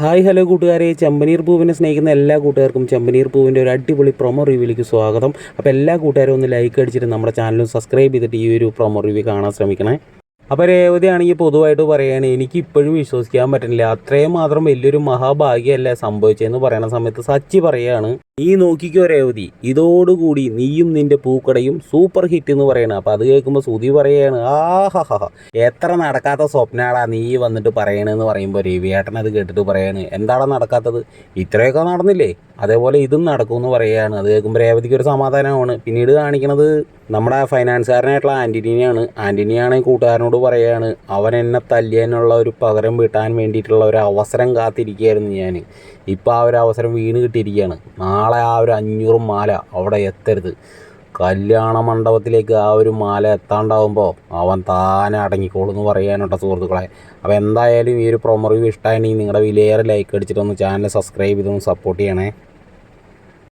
Hi hello കൂട്ടുകാരെ, ചെമ്പനീർ പൂവിനെ സ്നേഹിക്കുന്ന എല്ലാ കൂട്ടുകാർക്കും ചെമ്പനീർ പൂവിൻ്റെ ഒരു അടിപൊളി പ്രൊമോ റിവ്യൂയിലേക്ക് സ്വാഗതം. അപ്പോൾ എല്ലാ കൂട്ടുകാരും ഒന്ന് ലൈക്ക് അടിച്ചിട്ട് നമ്മുടെ ചാനൽ സബ്സ്ക്രൈബ് ചെയ്തിട്ട് ഈ ഒരു പ്രൊമോ റിവ്യൂ കാണാൻ ശ്രമിക്കണേ. അപ്പോൾ രേവതിയാണെങ്കിൽ പൊതുവായിട്ട് പറയുകയാണ്, എനിക്ക് ഇപ്പോഴും വിശ്വസിക്കാൻ പറ്റുന്നില്ല, അത്രയും മാത്രം വലിയൊരു മഹാഭാഗ്യമല്ലേ സംഭവിച്ചതെന്ന് പറയുന്ന സമയത്ത് സച്ചി പറയുകയാണ്, നീ നോക്കിക്കോ രേവതി, ഇതോടുകൂടി നീയും നിന്റെ പൂക്കടയും സൂപ്പർ ഹിറ്റ് എന്ന് പറയണം. അപ്പോൾ അത് കേൾക്കുമ്പോൾ സുധി പറയുകയാണ്, ആഹാ എത്ര നടക്കാത്ത സ്വപ്നമാടാ നീ വന്നിട്ട് പറയണമെന്ന് പറയുമ്പോൾ രവിയേട്ടൻ അത് കേട്ടിട്ട് പറയാണ്, എന്താണ് നടക്കാത്തത്, ഇത്രയൊക്കെ നടന്നില്ലേ, അതേപോലെ ഇതും നടക്കുമെന്ന് പറയുകയാണ്. അത് കേൾക്കുമ്പോൾ രേവതിക്ക് ഒരു സമാധാനമാണ്. പിന്നീട് കാണിക്കുന്നത് നമ്മുടെ ഫൈനാൻസുകാരനായിട്ടുള്ള ആൻ്റണിയാണ്. ആൻ്റണിയാണെങ്കിൽ കൂട്ടുകാരനോട് പറയുകയാണ്, അവൻ എന്നെ തല്ലിയതിനുള്ള ഒരു പകരം വീട്ടാൻ വേണ്ടിയിട്ടുള്ള ഒരു അവസരം കാത്തിരിക്കുകയായിരുന്നു ഞാൻ. ഇപ്പോൾ ആ ഒരു അവസരം വീണ് കിട്ടിയിരിക്കുകയാണ്. നാളെ ആ ഒരു 500 മാല അവിടെ എത്തരുത്. കല്യാണ മണ്ഡപത്തിലേക്ക് ആ ഒരു മാല എത്താണ്ടാവുമ്പോൾ അവൻ താനെ അടങ്ങിക്കോളും എന്ന് പറയാനുണ്ടോ സുഹൃത്തുക്കളെ. അപ്പോൾ എന്തായാലും ഈ ഒരു പ്രൊമോ റിവ്യൂ ഇഷ്ടമായിട്ടുണ്ടെങ്കിൽ നിങ്ങളുടെ വിലയേറെ ലൈക്ക് അടിച്ചിട്ടൊന്ന് ചാനൽ സബ്സ്ക്രൈബ് ചെയ്തൊന്ന് സപ്പോർട്ട് ചെയ്യണേ.